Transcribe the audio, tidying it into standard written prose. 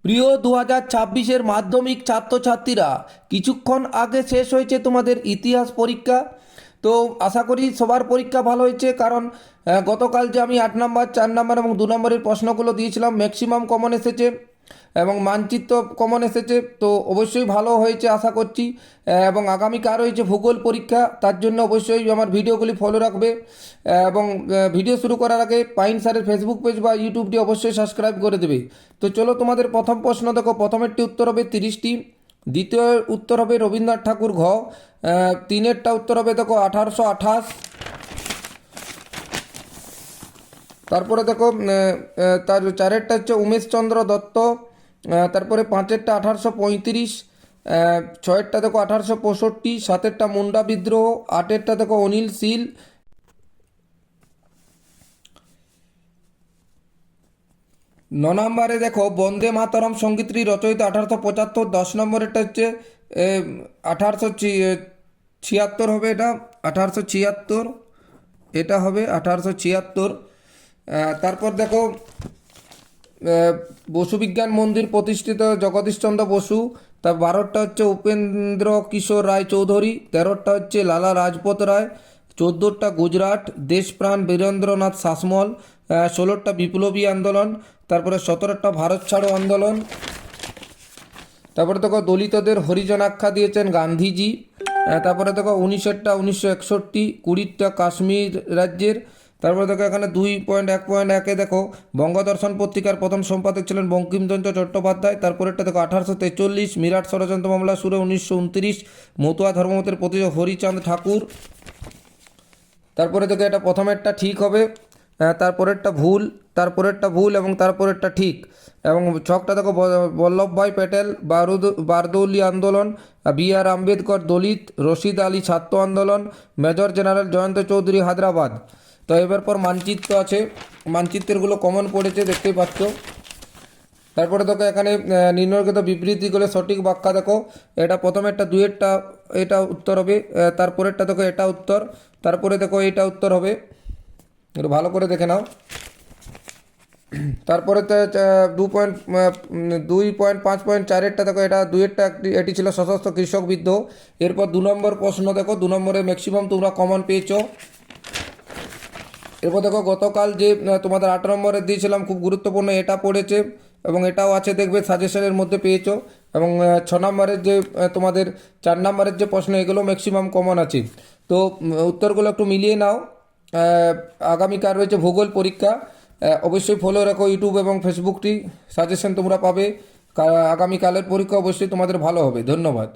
প্রিয় 2026-এর মাধ্যমিক ছাত্রছাত্রীরা, কিছুক্ষণ আগে শেষ হয়েছে তোমাদের ইতিহাস পরীক্ষা। তো আশা করি সবার পরীক্ষা ভালো হয়েছে, কারণ গতকাল যে আমি 8 নম্বর, 4 নম্বর এবং 2 নম্বরের প্রশ্নগুলো দিয়েছিলাম, ম্যাক্সিমাম কমন এসেছে এবং মানচিত্র কমন এসেছে। তো অবশ্যই ভালো হয়েছে আশা করছি। এবং আগামীকাল রয়েছে ভূগোল পরীক্ষা, তার জন্য অবশ্যই আমার ভিডিওগুলি ফলো রাখবে। এবং ভিডিও শুরু করার আগে পাইন স্যারের ফেসবুক পেজ বা ইউটিউবটি অবশ্যই সাবস্ক্রাইব করে দেবে। তো চলো, তোমাদের প্রথম প্রশ্ন দেখো। প্রথমেরটি উত্তর হবে 30টি, দ্বিতীয় উত্তর হবে রবীন্দ্রনাথ ঠাকুর ঘ, তিনেরটা উত্তর হবে দেখো 1828, তারপরে দেখো তার চারেরটা হচ্ছে উমেশচন্দ্র দত্ত, তারপরে পাঁচেরটা 1835, ছয়েরটা দেখো 1865, সাতেরটা মুন্ডা বিদ্রোহ, আটেরটা দেখো অনিল শীল, নম্বরে দেখো বন্দে মাতরম সঙ্গীতটি রচয়িতা 1875, 10 নম্বরেরটা হচ্ছে 1876 হবে, এটা 1876, এটা হবে 1876। তারপর দেখো বসু বিজ্ঞান মন্দির প্রতিষ্ঠিত জগদীশচন্দ্র বসু, তার 12টা হচ্ছে উপেন্দ্র কিশোর রায় চৌধুরী, 13টা হচ্ছে লালা রাজপথ রায়, 14টা গুজরাট দেশপ্রাণ বীরেন্দ্রনাথ শাসমল, 16টা বিপ্লবী আন্দোলন, তারপরে 17টা ভারত ছাড়ো আন্দোলন, তারপরে দেখো দলিতদের হরিজন আখ্যা দিয়েছেন গান্ধীজি, তারপরে দেখো 19টা 1961, 20টা কাশ্মীর রাজ্যের, তারপরে দেখো এখানে 2.1.1-এ দেখো বঙ্গদর্শন পত্রিকার প্রথম সম্পাদক ছিলেন বঙ্কিমচন্দ্র চট্টোপাধ্যায়, তারপরেরটা দেখো 1843, মিরাট ষড়যন্ত্র মামলা শুরু 1929, মতুয়া ধর্মমতের প্রতি হরিচাঁদ ঠাকুর, তারপরে দেখো এটা প্রথমেরটা ঠিক হবে, তারপরেরটা ভুল, তারপরেরটা ভুল এবং তারপরেরটা ঠিক। এবং ছকটা দেখো বল্লভভাই প্যাটেল বারদৌলি আন্দোলন, বি আর আম্বেদকর দলিত, রশিদ আলী ছাত্র আন্দোলন, মেজর জেনারেল জয়ন্ত চৌধুরী হায়দ্রাবাদ। তো এবার পর মানচিত্র আছে, মানচিত্রগুলো কমন পড়েছে দেখতেই পাচ্ছ। তারপরে দেখো এখানে নিম্নলিখিত বিবৃতিগুলো সঠিক ব্যাখ্যা দেখো। এটা প্রথমেরটা দুইয়েরটা, এটা উত্তর হবে, তারপরেরটা দেখো এটা উত্তর, তারপরে দেখো এটা উত্তর হবে, একটু ভালো করে দেখে নাও। তারপরে 2.5.4-এরটা দেখো, এটা দুইয়েরটা, এটি ছিল সশস্ত্র কৃষক বিদ্রোহ। এরপর 2 নম্বর প্রশ্ন দেখো, 2 নম্বরে ম্যাক্সিমাম তোমরা কমন পেয়েছো। এরপর দেখো গতকাল যে তোমাদের 8 নম্বরে দিয়েছিলাম, খুব গুরুত্বপূর্ণ, এটা পড়েছে এবং এটাও আছে, দেখবে সাজেশনের মধ্যে পেয়েছো। এবং 6 নম্বরের যে তোমাদের 4 নম্বরের যে প্রশ্ন, এগুলো ম্যাক্সিমাম কমন আছে। তো উত্তরগুলো একটু মিলিয়ে নাও। আগামীকাল রয়েছে ভূগোল পরীক্ষা, অবশ্যই ফলো রাখো ইউটিউব এবং ফেসবুকটি, সাজেশন তোমরা পাবে। আগামীকালের পরীক্ষা অবশ্যই তোমাদের ভালো হবে। ধন্যবাদ।